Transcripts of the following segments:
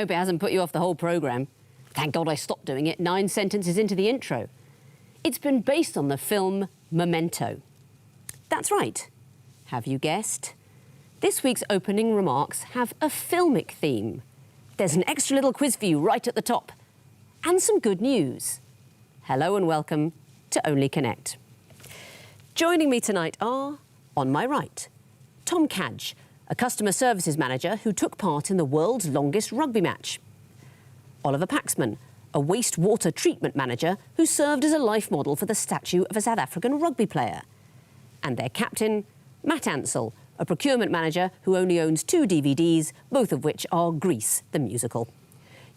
hope it hasn't put you off the whole programme. Thank God I stopped doing it 9 sentences into the intro. It's been based on the film Memento. That's right. Have you guessed? This week's opening remarks have a filmic theme. There's an extra little quiz for you right at the top. And some good news. Hello and welcome to Only Connect. Joining me tonight are, on my right, Tom Cadge, a customer services manager who took part in the world's longest rugby match. Oliver Paxman, a wastewater treatment manager who served as a life model for the statue of a South African rugby player. And their captain, Matt Ansell, a procurement manager who only owns 2 DVDs, both of which are Grease, the musical.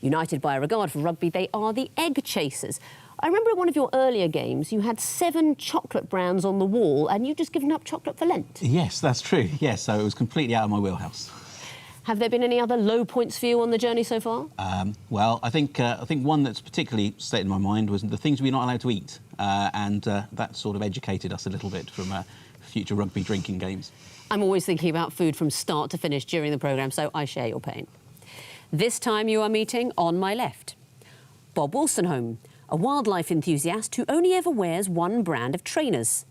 United by a regard for rugby, they are the Eggchasers. I remember in one of your earlier games, you had 7 chocolate brands on the wall and you'd just given up chocolate for Lent. Yes, that's true. Yes, so it was completely out of my wheelhouse. Have there been any other low points for you on the journey so far? Well, I think one that's particularly stayed in my mind was the things we're not allowed to eat, and that sort of educated us a little bit from future rugby drinking games. I'm always thinking about food from start to finish during the programme, so I share your pain. This time you are meeting on my left Bob Wolstenholme, a wildlife enthusiast who only ever wears one brand of trainers.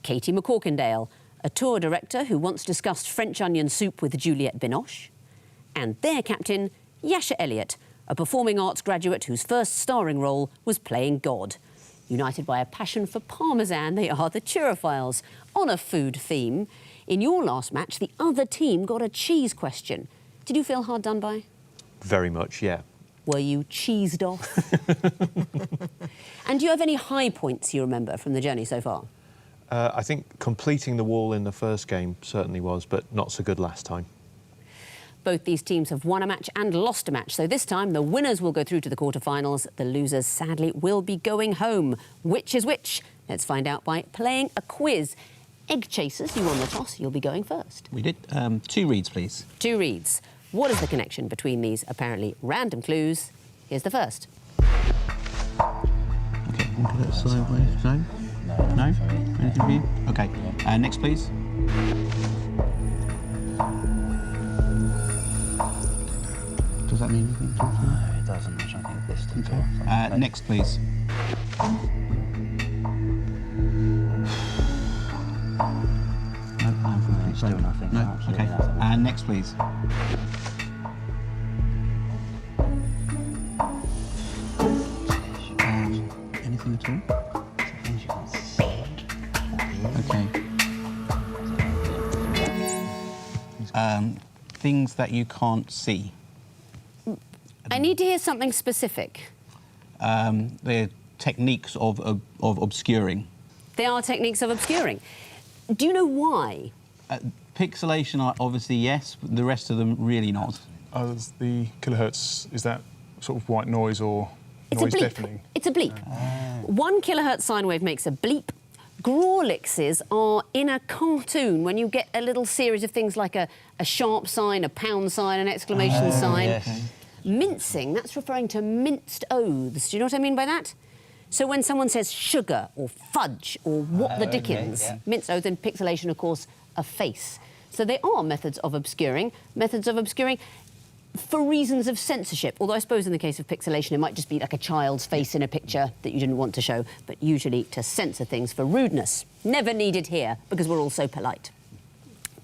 Katie McCorkindale, a tour director who once discussed French onion soup with Juliette Binoche. And their captain, Yasha Elliott, a performing arts graduate whose first starring role was playing God. United by a passion for parmesan, they are the Turophiles. On a food theme, in your last match, the other team got a cheese question. Did you feel hard done by? Very much, yeah. Were you cheesed off? And do you have any high points you remember from the journey so far? I think completing the wall in the first game certainly was, but not so good last time. Both these teams have won a match and lost a match, so this time the winners will go through to the quarterfinals. The losers, sadly, will be going home. Which is which? Let's find out by playing a quiz. Eggchasers, you won the toss, you'll be going first. We did. 2 reads, please. 2 reads. What is the connection between these apparently random clues? Here's the first. OK, look at that sideways. No? No? Anything for you? OK. Next, please. Does that mean anything? No, it doesn't. I don't think distance or... Next, please. No, still nothing. No? OK. Nothing. Next, please. Anything at all? Things you can't see. OK. Things that you can't see. I need to hear something specific. They're techniques of obscuring. They are techniques of obscuring. Do you know why? Pixelation, obviously, yes, but the rest of them, really not. The kilohertz, is that sort of white noise or noise deafening? It's a bleep. 1 kilohertz sine wave makes a bleep. Grawlixes are in a cartoon when you get a little series of things like a sharp sign, a pound sign, an exclamation sign. Yes. Mincing, that's referring to minced oaths. Do you know what I mean by that? So when someone says sugar or fudge or what the dickens, minced oath, and pixelation, of course, a face. So they are methods of obscuring for reasons of censorship. Although I suppose in the case of pixelation, it might just be like a child's face in a picture that you didn't want to show, but usually to censor things for rudeness. Never needed here, because we're all so polite.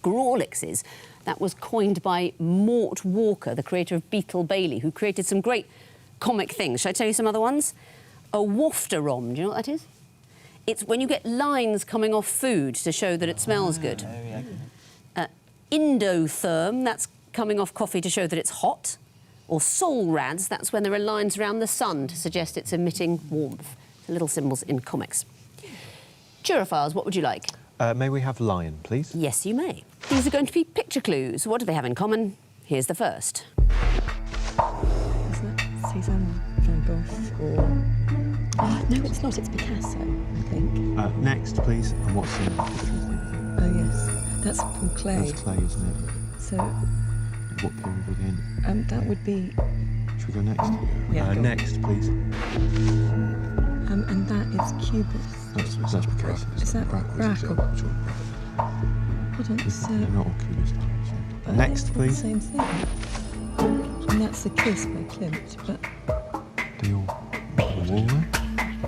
Grawlixes, that was coined by Mort Walker, the creator of Beetle Bailey, who created some great comic things. Shall I tell you some other ones? A wafterom, do you know what that is? It's when you get lines coming off food to show that it smells good. Indotherm, that's coming off coffee to show that it's hot. Or solrads, that's when there are lines around the sun to suggest it's emitting warmth. The little symbols in comics. Turophiles, what would you like? May we have lion, please? Yes, you may. These are going to be picture clues. What do they have in common? Here's the first. Isn't it Cézanne, Van Gogh, or... Oh, no, it's not. It's Picasso, I think. Next, please. And what's in the picture? Oh, yes. That's Paul Klee. That's Klee, isn't it? So... What period are we in? that would be... Should we go next? Yeah, go next, please. And that is Cubist. That's Picasso. Is that Braque? I don't say. Not all Cubist. Next, please. Same thing. And that's The Kiss by Klimt, but... The wall there?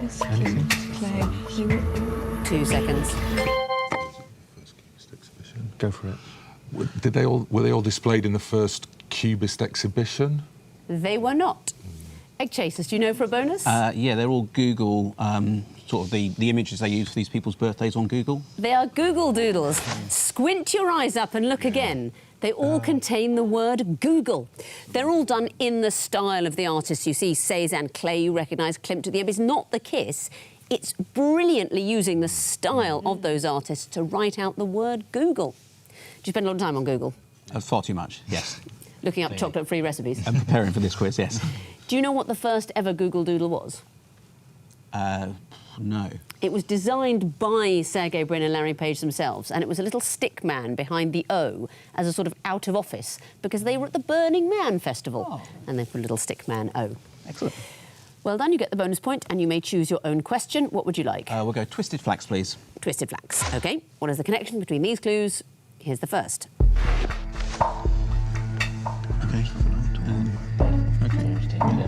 Yes, Anything? Play. They were... 2 seconds. First Cubist exhibition. Go for it. Were they all displayed in the first Cubist exhibition? They were not. Eggchasers, do you know for a bonus? Yeah, they're all Google, sort of the images they use for these people's birthdays on Google. They are Google Doodles. Squint your eyes up and look again. They all contain the word Google. They're all done in the style of the artists you see. Cézanne, Klee, you recognise Klimt at the end. It's not The Kiss. It's brilliantly using the style of those artists to write out the word Google. Do you spend a lot of time on Google? Far too much, yes. Looking up chocolate-free recipes? And preparing for this quiz, yes. Do you know what the first ever Google Doodle was? No. It was designed by Sergey Brin and Larry Page themselves, and it was a little stick man behind the O as a sort of out of office because they were at the Burning Man festival, and they put a little stick man O. Excellent. Well done, you get the bonus point, and you may choose your own question. What would you like? We'll go Twisted Flax, please. Twisted Flax. OK, what is the connection between these clues? Here's the first. Okay.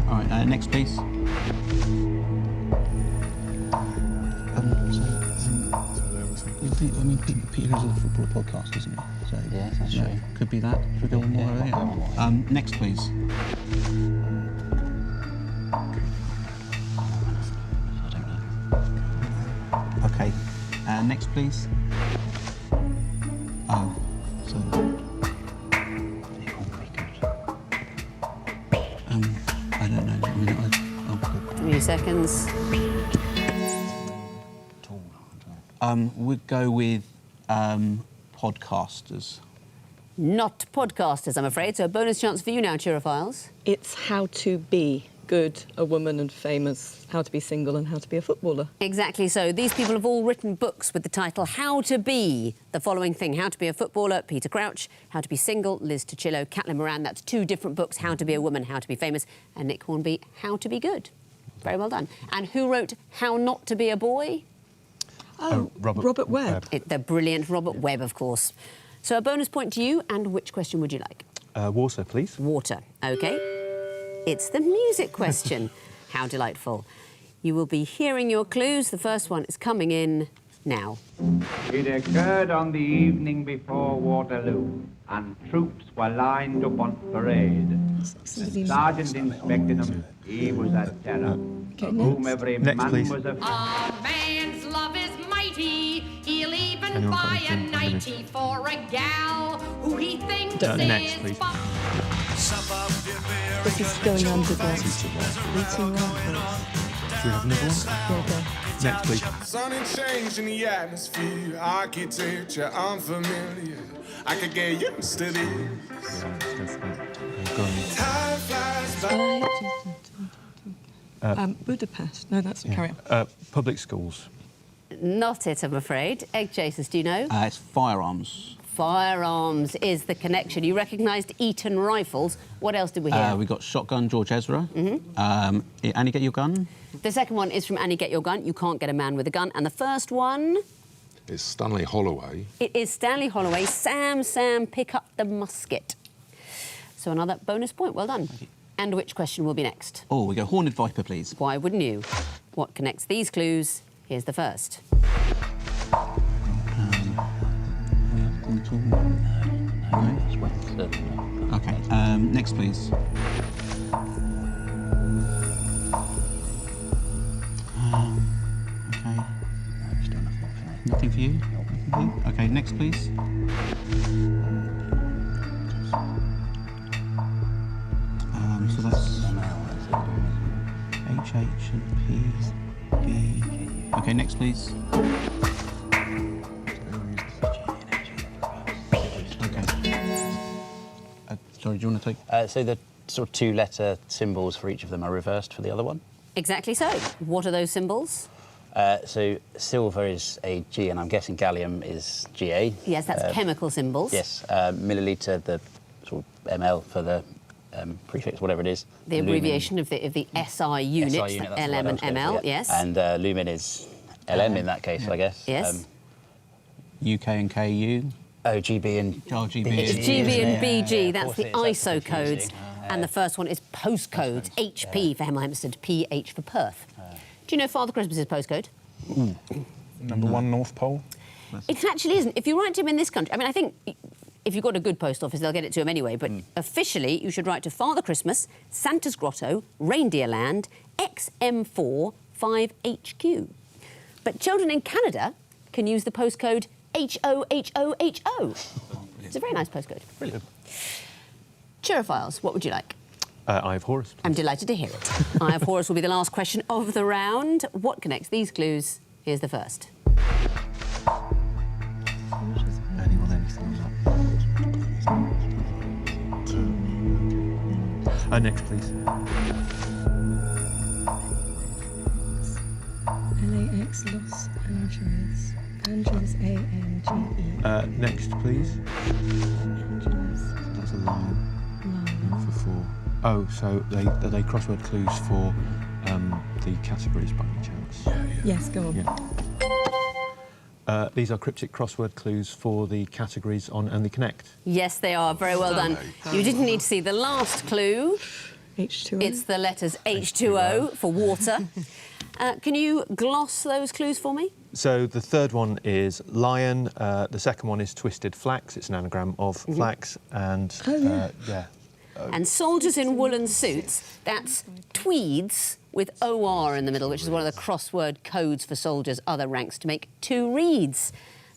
All right, next, please. I mean, Peter is a football podcast, isn't he? So Yeah, that's true. could be that. Should we go one more? Yeah, one more. Next, please. I don't know. Okay. Next, please. Oh, so. I don't know. I mean, 3 seconds. We'd go with podcasters. Not podcasters, I'm afraid. So a bonus chance for you now, Turophiles. It's how to be good, a woman and famous, how to be single and how to be a footballer. Exactly so. These people have all written books with the title How to Be the following thing. How to Be a Footballer, Peter Crouch. How to Be Single, Liz Tuccillo, Caitlin Moran. That's 2 different books, How to Be a Woman, How to Be Famous, and Nick Hornby, How to Be Good. Very well done. And who wrote How Not to Be a Boy? Oh, Robert Webb. The brilliant Robert Webb, of course. So a bonus point to you, and which question would you like? Water, please. Water. OK. It's the music question. How delightful. You will be hearing your clues. The first one is coming in now. It occurred on the evening before Waterloo, and troops were lined up on parade. The sergeant inspected them. He was a terror, Okay, of whom every Next, man please. was a... A man's love is mighty. He'll even Anyone got buy a anything? 90 for a gal who he thinks Next, is please. fun. This is going under the Meeting Raffles. Do we have another one? Yeah, go. Next, please. Sun and change in the atmosphere, architecture unfamiliar. I could get used to this. Yeah, let's go for it. Go on. Time flies by. Budapest. No, that's carry on. Public schools. Not it, I'm afraid. Eggchasers, do you know? It's firearms. Firearms is the connection. You recognised Eton rifles. What else did we hear? We got Shotgun, George Ezra. Annie, get your gun. The second one is from Annie Get Your Gun. You can't get a man with a gun. And the first one, It's Stanley Holloway. it is Stanley Holloway. Sam, pick up the musket. So another bonus point. Well done. And which question will be next? Oh, we go Horned Viper, please. Why wouldn't you? What connects these clues? Here's the first. Okay. Next, please. Okay. Nothing for you? Nothing? Okay, next, please. So that's H, and P, B. Okay, next, please. Okay. Sorry, do you want to take? So the sort of 2-letter symbols for each of them are reversed for the other one. Exactly so. What are those symbols? So silver is a G, and I'm guessing gallium is GA. Yes, that's chemical symbols. Yes, milliliter, the sort of ml for the prefix, whatever it is. The abbreviation of the SI units, SI unit, that's the LM word I and was going ML, for, yeah. yes. And lumen is LM in that case, I guess. Yes. UK and KU. GB and RGB. It's GB and BG, of that's course the it is, that's ISO codes. confusing. And the first one is postcode. HP for Hemel Hempstead, PH for Perth. Do you know Father Christmas's postcode? Number 1 North Pole. It actually isn't. If you write to him in this country, I mean, I think if you've got a good post office, they'll get it to him anyway, but officially you should write to Father Christmas, Santa's Grotto, Reindeerland, XM4 5HQ. But children in Canada can use the postcode HOHOHO. It's a very nice postcode. Brilliant. Turophiles, what would you like? Eye of Horus, please. I'm delighted to hear it. Eye of Horus will be the last question of the round. What connects these clues? Here's the first. Next, please. LAX, Los Angeles. Angeles, A-N-G-E. Next, please. Angeles. That's a lion. Lion. For 4. Oh, so are they crossword clues for the categories by any chance? Yes, go on. Yeah. These are cryptic crossword clues for the categories on Only Connect. Yes, they are. Very well done. You didn't need to see the last clue. H2O. It's the letters H2O for water. Can you gloss those clues for me? So the third one is lion. The second one is twisted flax. It's an anagram of flax. And And soldiers in woolen suits, that's tweeds with OR in the middle, which is one of the crossword codes for soldiers' other ranks to make 2 reeds.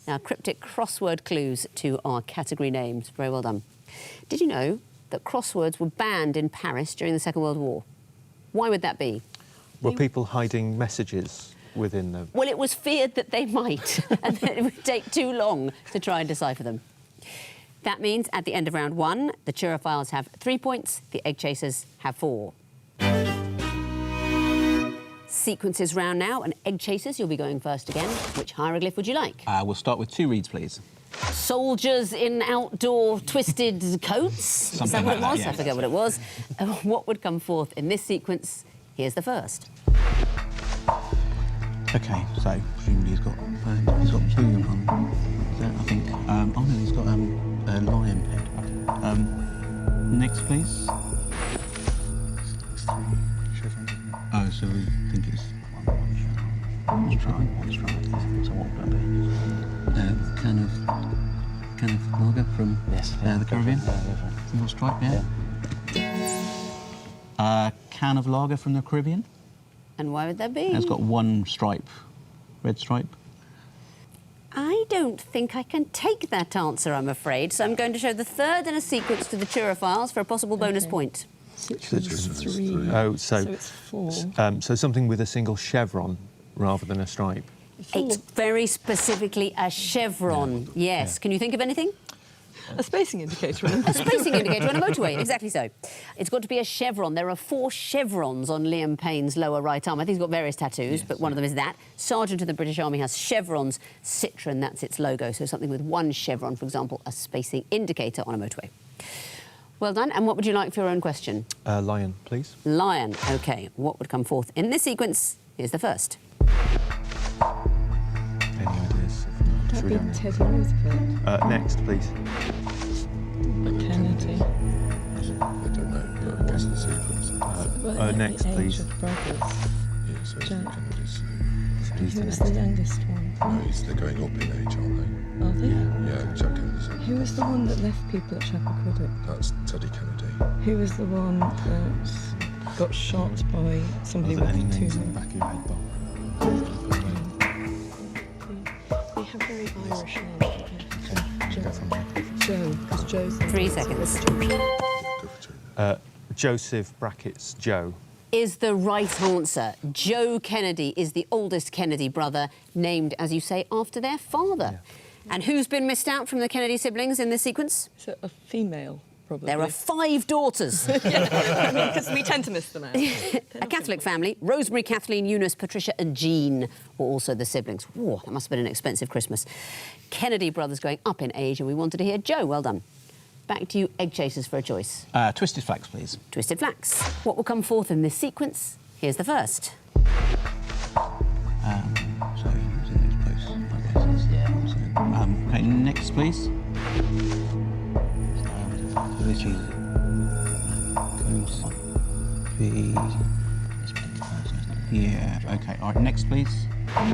Now, cryptic crossword clues to our category names. Very well done. Did you know that crosswords were banned in Paris during the Second World War? Why would that be? were people hiding messages within them? Well, it was feared that they might, and that it would take too long to try and decipher them. That means at the end of round 1, the Turophiles have 3 points, the Eggchasers have 4. Sequences round now, and Eggchasers, you'll be going first again. Which hieroglyph would you like? We'll start with 2 reads, please. Soldiers in outdoor twisted coats? Is that what it was? Yeah. I forget what it was. What would come forth in this sequence? Here's the first. OK, so presumably he's got boom on. Is that, I think. Oh no, he's got a lion head. Next, please. Oh, so we think it's one stripe. So what would that be? Can of lager from the Caribbean. Single stripe, yeah. Can of lager from the Caribbean. And why would that be? And it's got 1 stripe, red stripe. I don't think I can take that answer, I'm afraid. So I'm going to show the third in a sequence to the Turophiles for a possible bonus point. Which was 3. Oh, so it's 4. So something with a single chevron rather than a stripe. 4. It's very specifically a chevron. Yes. Yeah. Can you think of anything? A spacing indicator. A spacing indicator on a motorway, exactly so. It's got to be a chevron. There are 4 chevrons on Liam Payne's lower right arm. I think he's got various tattoos, but one of them is that. Sergeant of the British Army has chevrons. Citroën, that's its logo. So something with 1 chevron, for example, a spacing indicator on a motorway. Well done. And what would you like for your own question? Lion, please. Lion. OK. What would come forth in this sequence? Here's the first. Any ideas? That'd be Teddy Roosevelt. Next, please. Kennedy. I don't know, but I guess the sequence. Next, the age please. of brothers. Yeah, so it's Kennedy's. Who was the youngest one? No, they're going up in age, aren't they? Are they? Yeah, Jack Kennedy's. Who was the one that left people at Chappaquiddick? That's Teddy Kennedy. Who was the one that got shot by somebody with 2 back of your head, Bob? They have very Irish names. Joe, because Joe's... 3 seconds. Joseph brackets Joe. Is the right answer. Joe Kennedy is the oldest Kennedy brother, named, as you say, after their father. Yeah. And who's been missed out from the Kennedy siblings in this sequence? So a female, probably. There are 5 daughters. Because we tend to miss them out. A Catholic family. Rosemary, Kathleen, Eunice, Patricia and Jean were also the siblings. Whoa, that must have been an expensive Christmas. Kennedy brothers going up in age, and we wanted to hear Joe. Well done. Back to you, Eggchasers, for a choice. Twisted flax, please. Twisted flax. What will come forth in this sequence? Here's the first. So who's in those posts? I guess. Yeah. OK, next, please. Be... Yeah, okay. All right, next, please. Prime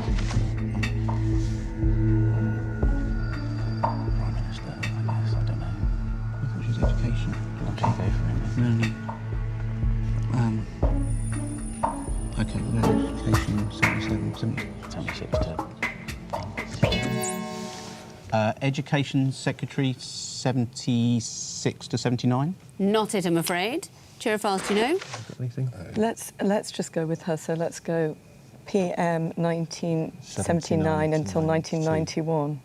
Minister, I guess. I don't know. I thought she was education. Okay, go for him. Okay, well, education, 76 to... Education Secretary, 76 to 79? Not it, I'm afraid. Turophiles, do you know? Got anything? Let's just go with her. So let's go PM 1979 until 1991.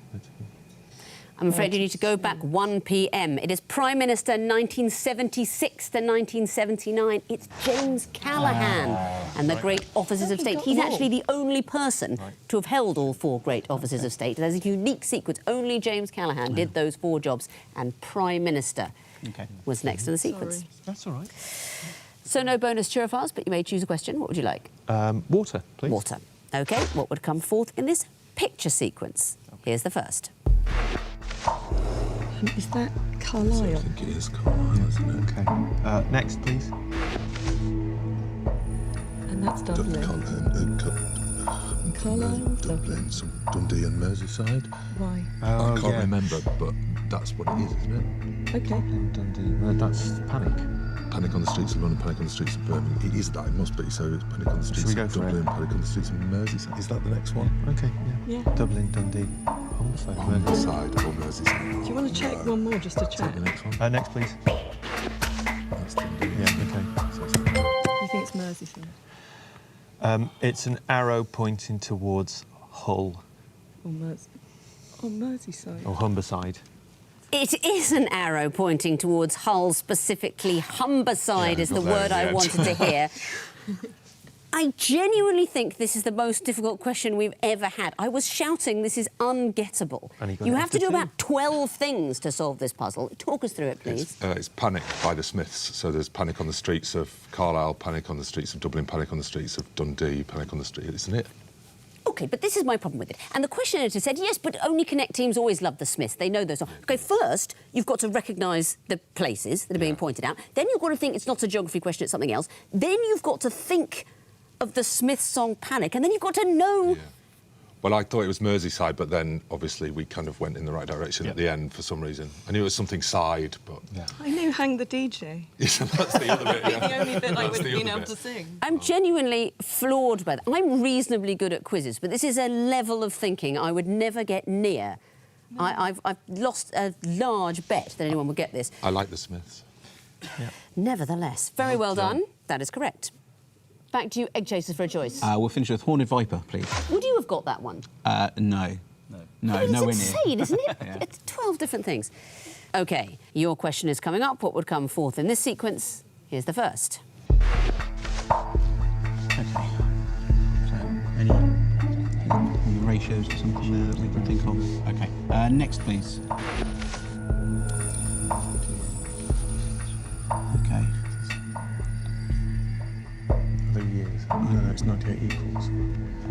I'm afraid you need to go back 1 p.m. It is Prime Minister 1976 to 1979. It's James Callaghan and the great offices of state. He's actually the only person to have held all 4 great offices of state. There's a unique sequence. Only James Callaghan did those 4 jobs, and Prime Minister was next in the sequence. Sorry. That's all right. So no bonus Turophiles, but you may choose a question. What would you like? Water, please. Water. OK, what would come forth in this picture sequence? Here's the first. Is that Carlisle? I think it is Carlisle, isn't it? OK. Next, please. And that's Dublin. Carlisle? Dublin, some Dundee and Merseyside. Why? I can't remember, but that's what it is, isn't it? OK. Dundee. That's Panic. Panic on the streets of London, Panic on the streets of Birmingham. It is that, it must be. So it's Panic on the streets of Dublin, Panic on the streets of Merseyside. Is that the next one? OK, yeah. Dublin, Dundee, Merseyside or Merseyside. Do you want to check one more just to check? The next one. Next, please. That's Dundee. Yeah, OK. You think it's Merseyside? It's an arrow pointing towards Hull. Or Merseyside? Or Humberside. It is an arrow pointing towards Hull, specifically Humberside is the word I wanted to hear. I genuinely think this is the most difficult question we've ever had. I was shouting, this is ungettable. You have to do about 12 things to solve this puzzle. Talk us through it, please. It's Panic by the Smiths. So there's Panic on the streets of Carlisle, Panic on the streets of Dublin, Panic on the streets of Dundee, Panic on the street, isn't it? OK, but this is my problem with it. And the question editor said, yes, but Only Connect teams always love the Smiths. They know those songs. OK, first, you've got to recognise the places that are being pointed out. Then you've got to think it's not a geography question, it's something else. Then you've got to think of the Smiths song Panic, and then you've got to know... Yeah. Well, I thought it was Merseyside, but then, obviously, we kind of went in the right direction at the end for some reason. I knew it was something side, but... Yeah. I knew Hang the DJ. Yes, that's the other bit, the only bit I would have been able to sing. I'm genuinely floored by that. I'm reasonably good at quizzes, but this is a level of thinking I would never get near. No. I've lost a large bet that anyone would get this. I like the Smiths. Yeah. Nevertheless, very well done. That is correct. Back to you, Eggchasers, for a choice. We'll finish with Horned Viper, please. Would you have got that one? No. No, It's nowhere near. insane, isn't it? Yeah. It's 12 different things. OK, your question is coming up. What would come forth in this sequence? Here's the first. OK. So, any ratios or something there that we can think of? OK. Next, please. OK. The years. No, it's 98 equals. I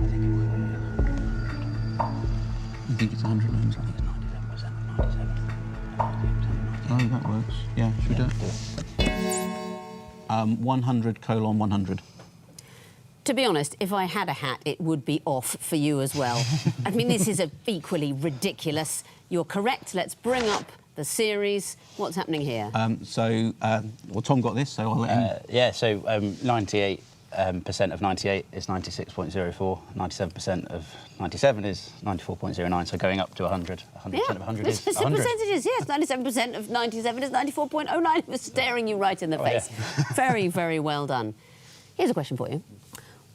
think it might be 100. You think it's 100? No, it's 97%. 97%. Oh, that works. Yeah, should we do it? 100:100. To be honest, if I had a hat, it would be off for you as well. I mean, this is equally ridiculous. You're correct. Let's bring up the series. What's happening here? Well, Tom got this, so I'll let him... Yeah, so 98% of 98 is 96.04. 97% of 97 is 94.09. So going up to 100. 100% of 100 is 100. It's the percentages, yes. 97% of 97 is 94.09. It was staring you right in the face. Yeah. Very, very well done. Here's a question for you.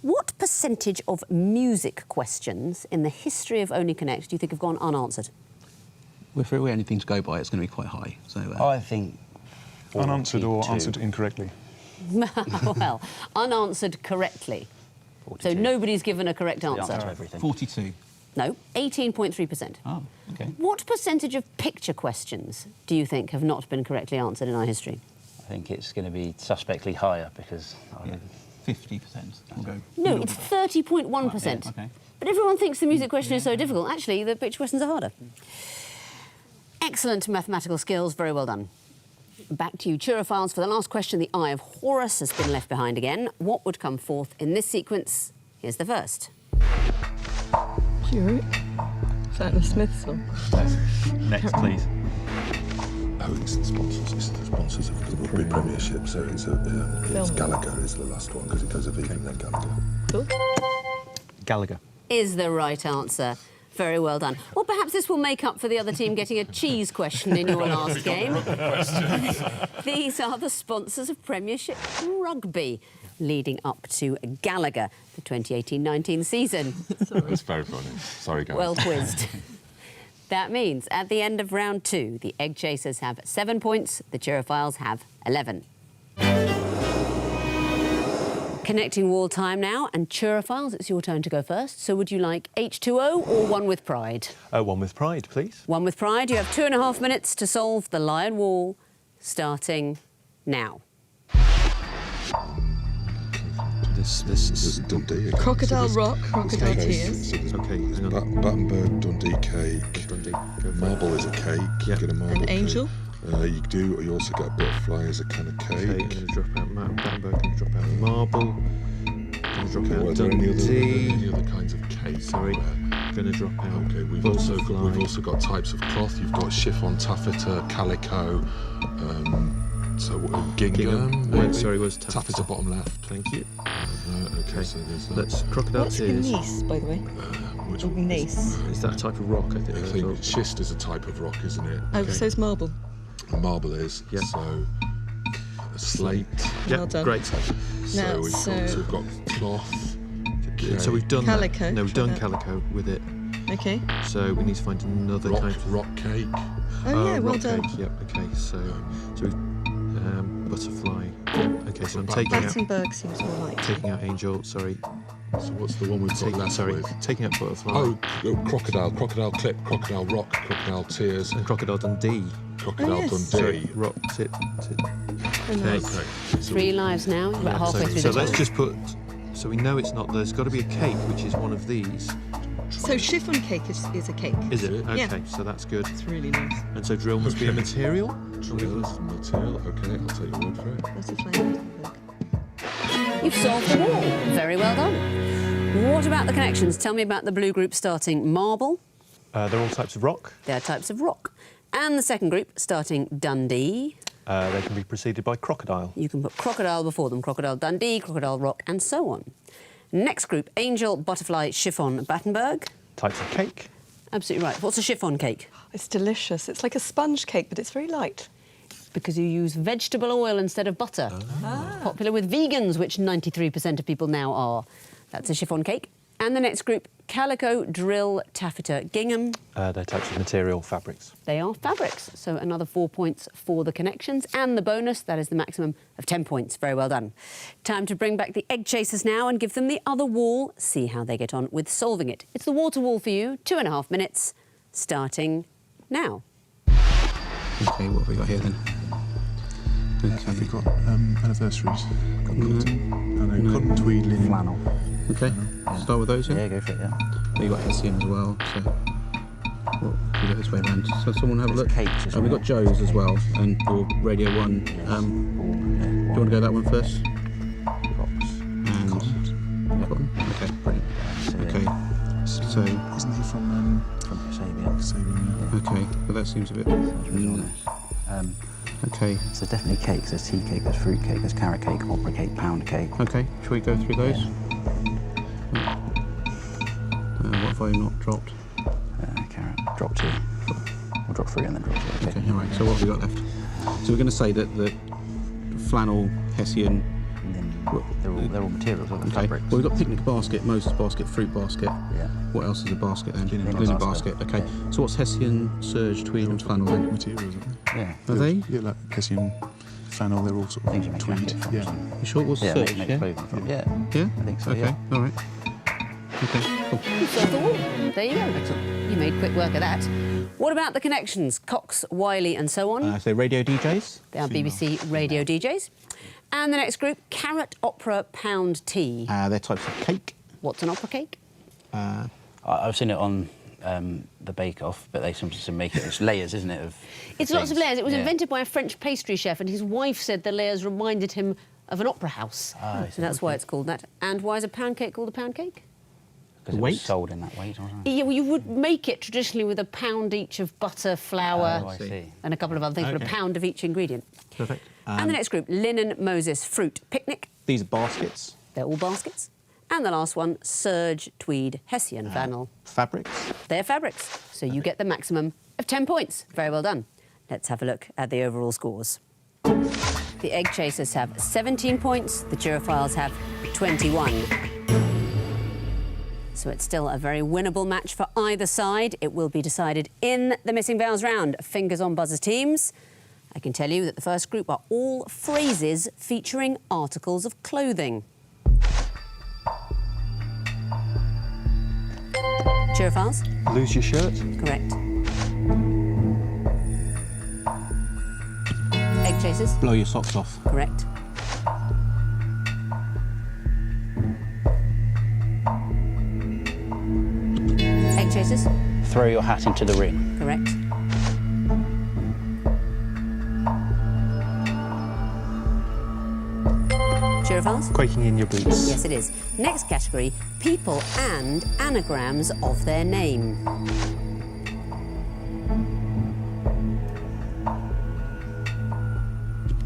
What percentage of music questions in the history of Only Connect do you think have gone unanswered? If we're anything to go by, it's going to be quite high. So I think... Unanswered or answered incorrectly? Well, unanswered correctly. 42. So nobody's given a correct answer. 42. No, 18.3%. Oh, OK. What percentage of picture questions do you think have not been correctly answered in our history? I think it's going to be suspectly higher because... 50%. We'll go no, it's 30.1%. Okay. But everyone thinks the music question is so difficult. Actually, the picture questions are harder. Excellent mathematical skills. Very well done. back to you, Turophiles. For the last question, the Eye of Horus has been left behind again. What would come forth in this sequence? Here's the first. Cute. Is that the Smith song? Next, please. Oh, it's the sponsors. It's the sponsors of the Rugby Premiership. So it's Gallagher is the last one because it goes a V and then Gallagher. Cool. Gallagher. Is the right answer. Very well done. Well, perhaps this will make up for the other team getting a cheese question in your last game. These are the sponsors of Premiership Rugby, leading up to Gallagher, the 2018-19 season. That's very funny. Sorry, guys. Well quizzed. That means at the end of round 2, the Eggchasers have 7 points, the Turophiles have 11. Connecting wall time now, and Turophiles, it's your turn to go first. So would you like H2O or One with Pride? One with Pride, please. One with Pride. You have 2.5 minutes to solve the lion wall, starting now. This is Dundee. Crocodile Rock, Crocodile Tears. Okay, Battenberg, Dundee cake. Dundee. Marble is a cake. Yep. You get a marble An angel. cake. You also get a butterfly as a kind of cake. Okay, I'm going to drop out Battenberg, going to drop out Marble, going to drop out Are there any Dundee. other kinds of cake? Sorry, going to drop out. Okay, we've also got types of cloth. You've got chiffon, taffeta, calico, gingham. Wait, sorry, was taffeta bottom left. Thank you. Okay, so there's that. Let's Crocodile What's Tears. gneiss, by the way? Which Gneiss. Is that a type of rock? I I think. think schist is a type of rock, isn't it? Oh, so is marble. Marble is. Yeah. So a slate. Yep, Well done. great. Now, So we've got cloth. So we've done Calico. That. No, we've Try done that. calico with it. Okay. So we need to find another kind of rock cake. Oh, yeah, well rock done. cake. Yep. Okay. So we've butterfly. Okay. So I'm taking out Battenberg seems more like. taking out angel. Sorry. So what's the one we've got left Sorry. with? Taking out butterfly. Oh, crocodile clip, crocodile rock, crocodile tears, And Crocodile Dundee. crocodile yes. Dundee. Sorry. Rock. Tit. Oh, Okay. nice. Okay. So 3 lives now. You're about halfway through So the let's time. just put. So we know it's not. There's got to be a cake, which is one of these. So chiffon cake is a cake. Is it? Okay. Yeah. So that's good. It's really nice. And so drill must be a material. drill is the material. Okay, I'll take your word for it. That's a flame. You've solved the wall. Very well done. What about the connections? Tell me about the blue group starting marble. They're all types of rock. They're types of rock. And the second group starting Dundee. They can be preceded by crocodile. You can put crocodile before them. Crocodile Dundee, crocodile rock, and so on. Next group, angel, butterfly, chiffon, Battenberg. Types of cake. Absolutely right. What's a chiffon cake? It's delicious. It's like a sponge cake, but it's very light. Because you use vegetable oil instead of butter. Popular with vegans, which 93% of people now are. That's a chiffon cake. And the next group, calico, drill, taffeta, gingham. They're types of material, fabrics. They are fabrics. So another 4 points for the connections. And the bonus, that is the maximum of 10 points. Very well done. Time to bring back the Eggchasers now and give them the other wall. See how they get on with solving it. It's the water wall for you. 2.5 minutes, starting now. Okay, what have we got here then? Have we got anniversaries? Got cotton, cotton, tweed, linen. Flannel. Okay, start with those, yeah? Yeah, go for it, yeah. You got Hessian as well, so we go this way around. So someone have a look. Cakes as We've well. got Joe's as well, and or Radio 1. Do you want to go that one first? And cotton. Okay, brilliant. Okay, so Isn't he from Sabia? okay, but that seems a bit. Okay, So definitely cakes. There's tea cake, there's fruit cake, there's carrot cake, opera cake, pound cake. okay. Shall we go through those? What have I not dropped? Carrot, drop tea. Or drop fruit and then drop tea. Okay, all right. So what have we got left? So we're going to say that the flannel, Hessian. And then they're all materials, aren't they? Okay. Fabrics. Well, we've got picnic basket, Moses basket, fruit basket. Yeah. What else is a basket then? Linen basket. basket. Okay. So what's Hessian, serge, tweed, and flannel then? Materials, aren't they? Yeah. Are they? Yeah, like Hessian, flannel, they're all sort Things you of make tweed. jackets from. Yeah. You sure it was Yeah, serge? make Yeah. clothing from. Yeah. Yeah. I think so, Okay. yeah. All right. Okay. Cool. You solved the wall. There you go. Excellent. You made quick work of that. What about the connections? Cox, Wiley, and so on. So radio DJs. They are BBC radio DJs. And the next group, carrot, opera, pound, tea. They're types of cake. What's an opera cake? I've seen it on the Bake Off, but they sometimes make it. It's layers, isn't it? It's lots of layers. It was invented by a French pastry chef, and his wife said the layers reminded him of an opera house. So that's why it's called that. And why is a pound cake called a pound cake? Because it was sold in that weight, wasn't it? Yeah, well, you would make it traditionally with a pound each of butter, flour, and a couple of other things, but a pound of each ingredient. Perfect. And the next group, linen, Moses, fruit, picnic. These are baskets. They're all baskets. And the last one, serge, tweed, hessian, flannel. Fabrics. They're fabrics. So you get the maximum of 10 points. Very well done. Let's have a look at the overall scores. The Eggchasers have 17 points. The Turophiles have 21. So it's still a very winnable match for either side. It will be decided in the Missing Vowels round. Fingers on buzzers, teams. I can tell you that the first group are all phrases featuring articles of clothing. Turophiles? Lose your shirt? Correct. Eggchasers? Blow your socks off. Correct. Eggchasers? Throw your hat into the ring. Correct. Turophiles? Quaking in your boots. Yes, it is. Next category, people and anagrams of their name.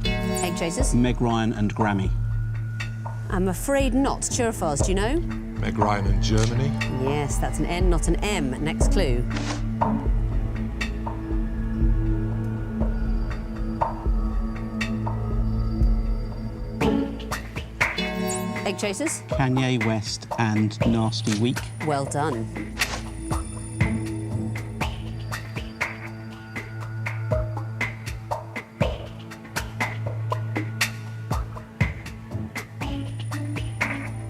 Eggchasers? Meg Ryan and Grammy. I'm afraid not. Turophiles, do you know? Meg Ryan and Germany. Yes, that's an N, not an M. Next clue. Eggchasers? Kanye West and Nasty Week. Well done.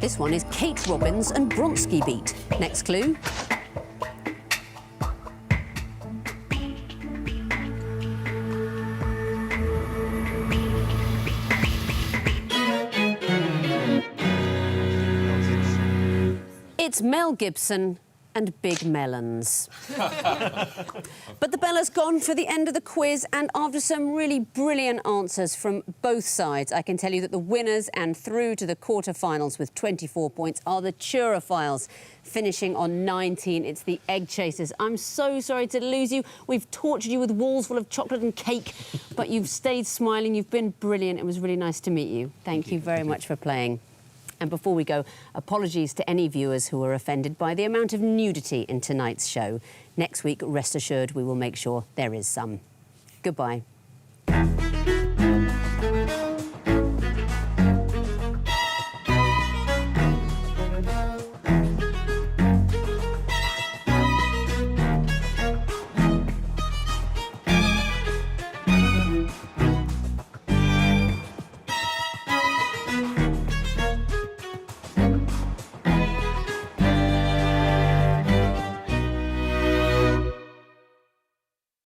This one is Kate Robbins and Bronski Beat. Next clue. It's Mel Gibson and Big Melons. But the bell has gone for the end of the quiz, and after some really brilliant answers from both sides, I can tell you that the winners and through to the quarterfinals with 24 points are the Turophiles, finishing on 19. It's the Eggchasers. I'm so sorry to lose you. We've tortured you with walls full of chocolate and cake, but you've stayed smiling. You've been brilliant. It was really nice to meet you. Thank you very much for playing. And before we go, apologies to any viewers who were offended by the amount of nudity in tonight's show. Next week, rest assured, we will make sure there is some. Goodbye.